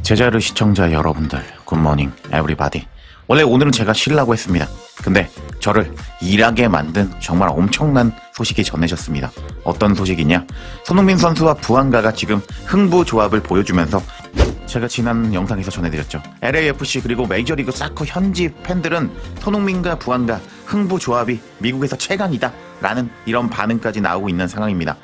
제자르 시청자 여러분들, 굿모닝 에브리바디. 원래 오늘은 제가 쉬려고 했습니다. 근데 저를 일하게 만든 정말 엄청난 소식이 전해졌습니다. 어떤 소식이냐? 손흥민 선수와 부안가가 지금 흥부 조합을 보여주면서, 제가 지난 영상에서 전해드렸죠. LAFC 그리고 메이저리그 사커 현지 팬들은 손흥민과 부안가 흥부 조합이 미국에서 최강이다 라는 이런 반응까지 나오고 있는 상황입니다.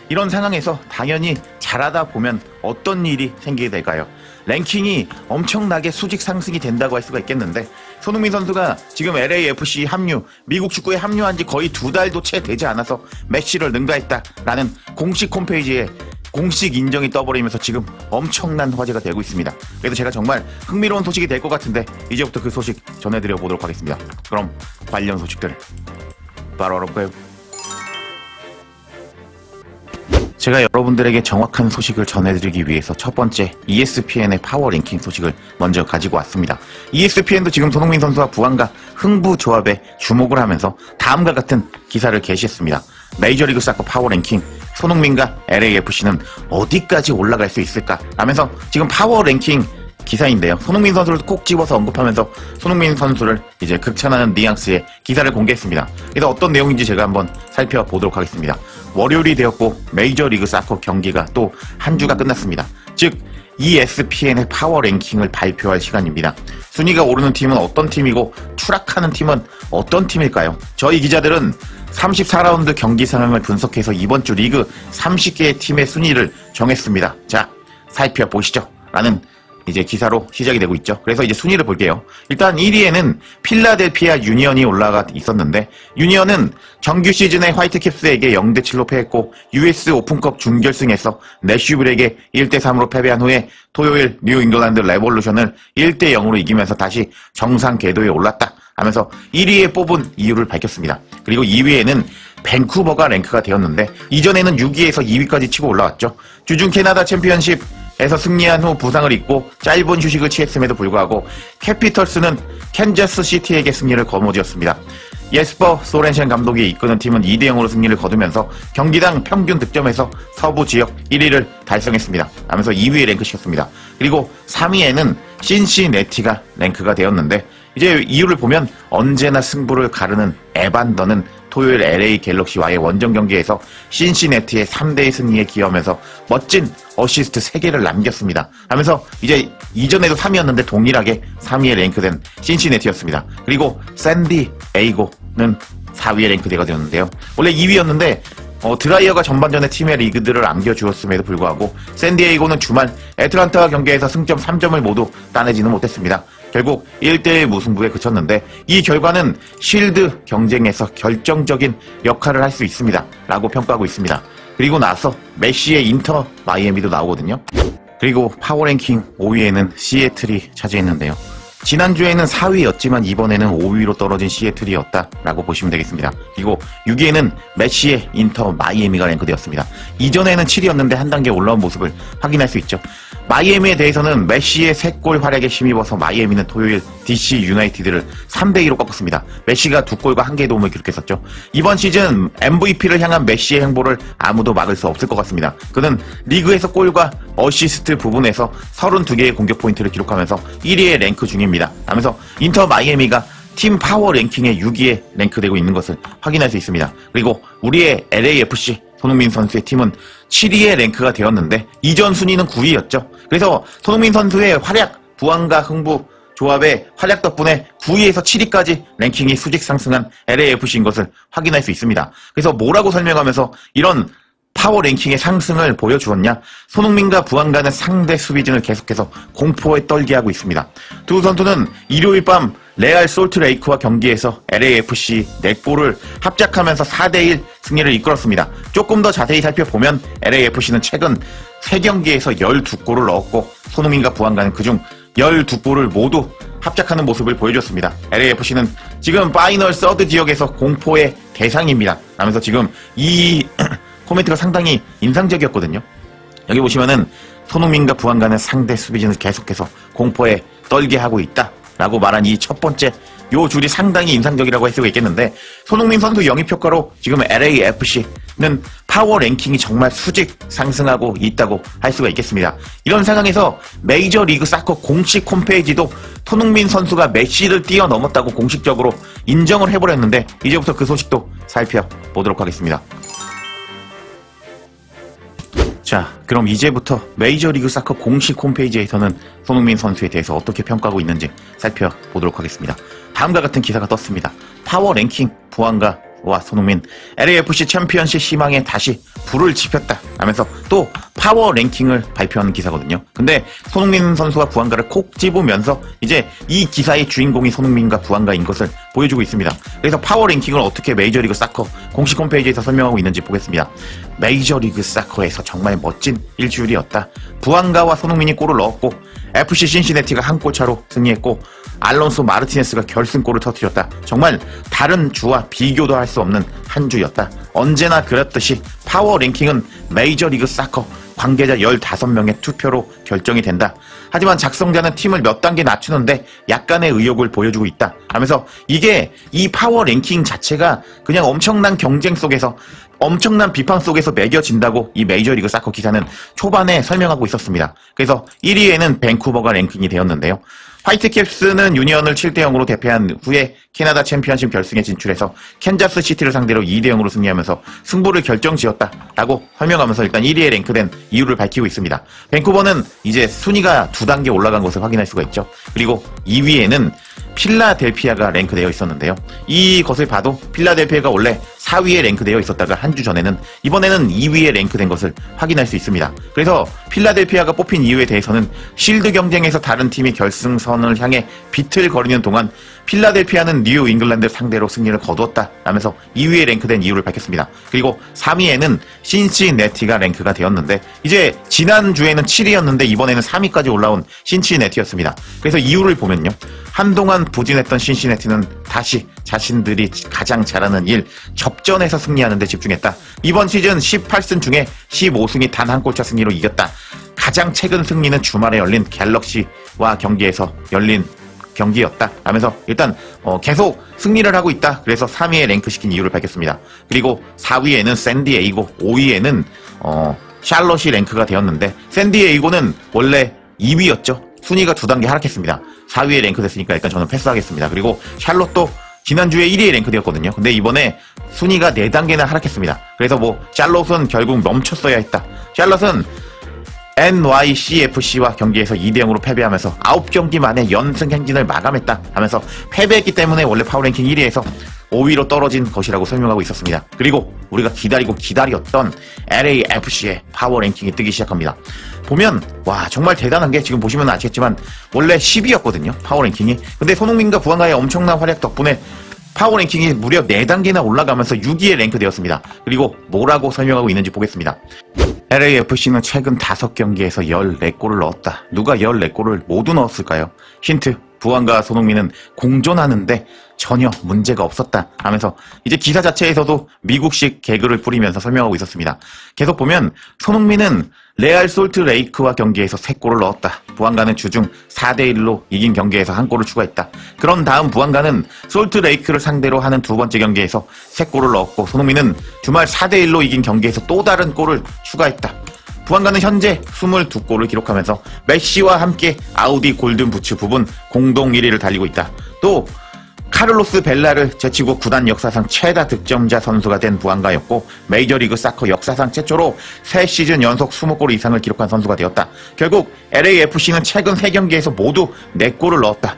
이런 상황에서 당연히 잘하다 보면 어떤 일이 생기게 될까요? 랭킹이 엄청나게 수직 상승이 된다고 할 수가 있겠는데, 손흥민 선수가 지금 LAFC 합류, 미국 축구에 합류한 지 거의 2달도 채 되지 않아서 메시를 능가했다라는 공식 홈페이지에 공식 인정이 떠버리면서 지금 엄청난 화제가 되고 있습니다. 그래서 제가 정말 흥미로운 소식이 될 것 같은데 이제부터 그 소식 전해드려 보도록 하겠습니다. 그럼 관련 소식들 바로 알아볼까요? 제가 여러분들에게 정확한 소식을 전해드리기 위해서 첫 번째 ESPN의 파워 랭킹 소식을 먼저 가지고 왔습니다. ESPN도 지금 손흥민 선수와 부안가 흥부 조합에 주목을 하면서 다음과 같은 기사를 게시했습니다. 메이저리그 사커 파워 랭킹, 손흥민과 LAFC는 어디까지 올라갈 수 있을까? 라면서 지금 파워 랭킹 기사인데요. 손흥민 선수를 꼭 집어서 언급하면서 손흥민 선수를 이제 극찬하는 뉘앙스의 기사를 공개했습니다. 그래서 어떤 내용인지 제가 한번 살펴보도록 하겠습니다. 월요일이 되었고 메이저리그 사커 경기가 또 한 주가 끝났습니다. 즉 ESPN의 파워 랭킹을 발표할 시간입니다. 순위가 오르는 팀은 어떤 팀이고 추락하는 팀은 어떤 팀일까요? 저희 기자들은 34라운드 경기 상황을 분석해서 이번 주 리그 30개의 팀의 순위를 정했습니다. 자, 살펴보시죠. 라는 이제 기사로 시작이 되고 있죠. 그래서 이제 순위를 볼게요. 일단 1위에는 필라델피아 유니언이 올라가 있었는데, 유니언은 정규 시즌에 화이트캡스에게 0대7로 패했고 US 오픈컵 준결승에서 내슈빌에게 1대3으로 패배한 후에 토요일 뉴 잉글랜드 레볼루션을 1대0으로 이기면서 다시 정상 궤도에 올랐다 하면서 1위에 뽑은 이유를 밝혔습니다. 그리고 2위에는 밴쿠버가 랭크가 되었는데, 이전에는 6위에서 2위까지 치고 올라왔죠. 주중 캐나다 챔피언십 에서 승리한 후 부상을 입고 짧은 휴식을 취했음에도 불구하고 캐피털스는 캔자스 시티에게 승리를 거머쥐었습니다. 예스퍼 소렌셴 감독이 이끄는 팀은 2대0으로 승리를 거두면서 경기당 평균 득점에서 서부 지역 1위를 달성했습니다. 하면서 2위에 랭크시켰습니다. 그리고 3위에는 신시내티가 랭크가 되었는데, 이제 이유를 보면 언제나 승부를 가르는 에반더는 토요일 LA 갤럭시와의 원정 경기에서 신시내티의 3대2 승리에 기여하면서 멋진 어시스트 3개를 남겼습니다. 하면서 이제 이전에도 3위였는데 동일하게 3위에 랭크된 신시내티였습니다. 그리고 샌디에이고는 4위에 랭크되가 되었는데요. 원래 2위였는데 드라이어가 전반전에 팀의 리그들을 안겨주었음에도 불구하고 샌디에이고는 주말 애틀란타와 경기에서 승점 3점을 모두 따내지는 못했습니다. 결국 1대1 무승부에 그쳤는데, 이 결과는 쉴드 경쟁에서 결정적인 역할을 할 수 있습니다 라고 평가하고 있습니다. 그리고 나서 메시의 인터 마이애미도 나오거든요. 그리고 파워랭킹 5위에는 시애틀이 차지했는데요. 지난주에는 4위였지만 이번에는 5위로 떨어진 시애틀이었다라고 보시면 되겠습니다. 그리고 6위에는 메시의 인터 마이애미가 랭크되었습니다. 이전에는 7위였는데 한 단계 올라온 모습을 확인할 수 있죠. 마이애미에 대해서는 메시의 3골 활약에 힘입어서 마이애미는 토요일 DC 유나이티드를 3대2로 꺾었습니다. 메시가 2골과 1개의 도움을 기록했었죠. 이번 시즌 MVP를 향한 메시의 행보를 아무도 막을 수 없을 것 같습니다. 그는 리그에서 골과 어시스트 부분에서 32개의 공격 포인트를 기록하면서 1위의 랭크 중입니다. 하면서 인터 마이애미가 팀 파워 랭킹의 6위에 랭크되고 있는 것을 확인할 수 있습니다. 그리고 우리의 LAFC 손흥민 선수의 팀은 7위에 랭크가 되었는데 이전 순위는 9위였죠. 그래서 손흥민 선수의 활약, 부안가 흥부 조합의 활약 덕분에 9위에서 7위까지 랭킹이 수직 상승한 LAFC인 것을 확인할 수 있습니다. 그래서 뭐라고 설명하면서 이런 파워 랭킹의 상승을 보여주었냐? 손흥민과 부안가는 상대 수비진을 계속해서 공포에 떨게 하고 있습니다. 두 선수는 일요일 밤 레알 솔트레이크와 경기에서 LAFC 4골을 합작하면서 4대1 승리를 이끌었습니다. 조금 더 자세히 살펴보면 LAFC는 최근 3경기에서 12골을 넣었고, 손흥민과 부안가는 그중 12골을 모두 합작하는 모습을 보여줬습니다. LAFC는 지금 파이널 서드 지역에서 공포의 대상입니다. 라면서 지금 이 코멘트가 상당히 인상적이었거든요. 여기 보시면은 손흥민과 부안가는 상대 수비진을 계속해서 공포에 떨게 하고 있다 라고 말한 이 첫 번째 요 줄이 상당히 인상적이라고 할 수가 있겠는데, 손흥민 선수 영입 효과로 지금 LAFC 파워 랭킹이 정말 수직 상승하고 있다고 할 수가 있겠습니다. 이런 상황에서 메이저리그 사커 공식 홈페이지도 손흥민 선수가 메시를 뛰어넘었다고 공식적으로 인정을 해버렸는데 이제부터 그 소식도 살펴보도록 하겠습니다. 자, 그럼 이제부터 메이저리그 사커 공식 홈페이지에서는 손흥민 선수에 대해서 어떻게 평가하고 있는지 살펴보도록 하겠습니다. 다음과 같은 기사가 떴습니다. 파워 랭킹 부안가와 손흥민, LAFC 챔피언십 희망에 다시 불을 지폈다 하면서 또 파워 랭킹을 발표하는 기사거든요. 근데 손흥민 선수와 부안가를 콕 집으면서 이제 이 기사의 주인공이 손흥민과 부안가인 것을 보여주고 있습니다. 그래서 파워 랭킹을 어떻게 메이저리그 사커 공식 홈페이지에서 설명하고 있는지 보겠습니다. 메이저리그 사커에서 정말 멋진 일주일이었다. 부안가와 손흥민이 골을 넣었고 FC 신시내티가 한 골 차로 승리했고 알론소 마르티네스가 결승골을 터뜨렸다. 정말 다른 주와 비교도 할 수 없는 한 주였다. 언제나 그랬듯이 파워 랭킹은 메이저리그 사커 관계자 15명의 투표로 결정이 된다. 하지만 작성자는 팀을 몇 단계 낮추는데 약간의 의욕을 보여주고 있다 하면서 이게 이 파워 랭킹 자체가 그냥 엄청난 경쟁 속에서 엄청난 비판 속에서 매겨진다고 이 메이저리그 사커 기사는 초반에 설명하고 있었습니다. 그래서 1위에는 밴쿠버가 랭킹이 되었는데요. 화이트캡스는 유니언을 7대0으로 대패한 후에 캐나다 챔피언십 결승에 진출해서 캔자스 시티를 상대로 2대0으로 승리하면서 승부를 결정지었다라고 설명하면서 일단 1위에 랭크된 이유를 밝히고 있습니다. 밴쿠버는 이제 순위가 2단계 올라간 것을 확인할 수가 있죠. 그리고 2위에는 필라델피아가 랭크되어 있었는데요. 이것을 봐도 필라델피아가 원래 4위에 랭크되어 있었다가 한 주 전에는 이번에는 2위에 랭크된 것을 확인할 수 있습니다. 그래서 필라델피아가 뽑힌 이유에 대해서는 실드 경쟁에서 다른 팀이 결승선을 향해 비틀거리는 동안 필라델피아는 뉴 잉글랜드 상대로 승리를 거두었다 라면서 2위에 랭크된 이유를 밝혔습니다. 그리고 3위에는 신시내티가 랭크가 되었는데 이제 지난주에는 7위였는데 이번에는 3위까지 올라온 신시내티였습니다. 그래서 이유를 보면요. 한동안 부진했던 신시내티는 다시 자신들이 가장 잘하는 일, 접전에서 승리하는 데 집중했다. 이번 시즌 18승 중에 15승이 단 한 골차 승리로 이겼다. 가장 최근 승리는 주말에 열린 갤럭시와 경기에서 열린 경기였다 하면서 일단 계속 승리를 하고 있다. 그래서 3위에 랭크시킨 이유를 밝혔습니다. 그리고 4위에는 샌디에이고 5위에는 샬롯이 랭크가 되었는데 샌디에이고는 원래 2위였죠. 순위가 2단계 하락했습니다. 4위에 랭크됐으니까 일단 저는 패스하겠습니다. 그리고 샬롯도 지난주에 1위에 랭크되었거든요. 근데 이번에 순위가 4단계나 하락했습니다. 그래서 샬롯은 결국 멈췄어야 했다. 샬롯은 NYCFC와 경기에서 2대0으로 패배하면서 9경기 만에 연승 행진을 마감했다 하면서 패배했기 때문에 원래 파워랭킹 1위에서 5위로 떨어진 것이라고 설명하고 있었습니다. 그리고 우리가 기다렸던 LAFC의 파워랭킹이 뜨기 시작합니다. 보면 와 정말 대단한 게 지금 보시면 아시겠지만 원래 10위였거든요. 파워랭킹이. 근데 손흥민과 부안가의 엄청난 활약 덕분에 파워랭킹이 무려 4단계나 올라가면서 6위에 랭크되었습니다. 그리고 뭐라고 설명하고 있는지 보겠습니다. LAFC는 최근 5경기에서 14골을 넣었다. 누가 14골을 모두 넣었을까요? 힌트, 부안과 손흥민은 공존하는데 전혀 문제가 없었다 하면서 이제 기사 자체에서도 미국식 개그를 뿌리면서 설명하고 있었습니다. 계속 보면 손흥민은 레알 솔트레이크와 경기에서 3골을 넣었다. 부안가는 주중 4대1로 이긴 경기에서 1골을 추가했다. 그런 다음 부안가는 솔트레이크를 상대로 하는 두 번째 경기에서 3골을 넣었고 손흥민은 주말 4대1로 이긴 경기에서 또 다른 골을 추가했다. 부안가는 현재 22골을 기록하면서 메시와 함께 아우디 골든부츠 부분 공동 1위를 달리고 있다. 또 카를로스 벨라를 제치고 구단 역사상 최다 득점자 선수가 된 부안가였고 메이저리그 사커 역사상 최초로 3시즌 연속 20골 이상을 기록한 선수가 되었다. 결국 LAFC는 최근 3경기에서 모두 4골을 넣었다.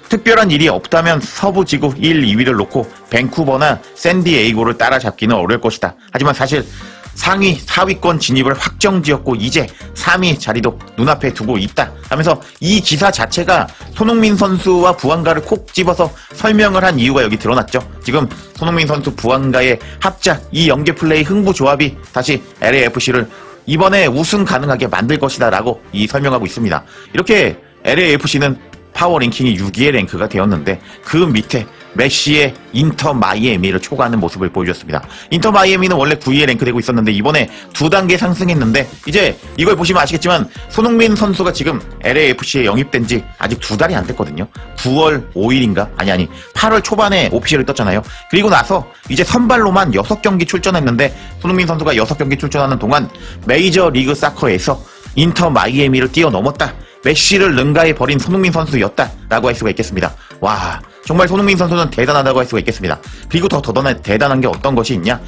특별한 일이 없다면 서부지구 1, 2위를 놓고 밴쿠버나 샌디에이고를 따라잡기는 어려울 것이다. 하지만 사실 상위 4위권 진입을 확정지었고 이제 3위 자리도 눈앞에 두고 있다 하면서 이 기사 자체가 손흥민 선수와 부안가를 콕 집어서 설명을 한 이유가 여기 드러났죠. 지금 손흥민 선수 부안가의 합작, 이 연계 플레이 흥부 조합이 다시 LAFC를 이번에 우승 가능하게 만들 것이다 라고 이 설명하고 있습니다. 이렇게 LAFC는 파워 랭킹이 6위에 랭크가 되었는데 그 밑에 메시의 인터 마이애미를 초과하는 모습을 보여줬습니다. 인터 마이애미는 원래 9위에 랭크되고 있었는데 이번에 2단계 상승했는데 이제 이걸 보시면 아시겠지만 손흥민 선수가 지금 LAFC에 영입된 지 아직 2달이 안 됐거든요. 9월 5일인가? 아니 8월 초반에 오피셜을 떴잖아요. 그리고 나서 이제 선발로만 6경기 출전했는데 손흥민 선수가 6경기 출전하는 동안 메이저 리그 사커에서 인터 마이애미를 뛰어넘었다. 메시를 능가해 버린 손흥민 선수였다라고 할 수가 있겠습니다. 와, 정말 손흥민 선수는 대단하다고 할 수가 있겠습니다. 그리고 더 대단한 게 어떤 것이 있냐?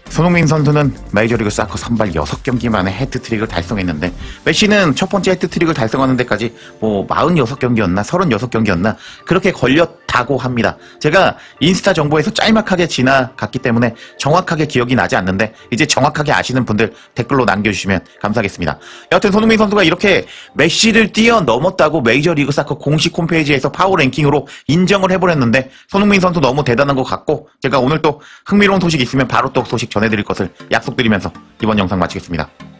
손흥민 선수는 메이저리그 사커 선발 6경기 만에 해트트릭을 달성했는데 메시는 첫 번째 해트트릭을 달성하는 데까지 46경기였나 36경기였나 그렇게 걸렸다고 합니다. 제가 인스타 정보에서 짤막하게 지나갔기 때문에 정확하게 기억이 나지 않는데 이제 정확하게 아시는 분들 댓글로 남겨주시면 감사하겠습니다. 여하튼 손흥민 선수가 이렇게 메시를 뛰어넘었다고 메이저리그 사커 공식 홈페이지에서 파워랭킹으로 인정을 해버렸는데 손흥민 선수 너무 대단한 것 같고 제가 오늘 또 흥미로운 소식이 있으면 바로 또 소식 전해드릴 것을 약속드리면서 이번 영상 마치겠습니다.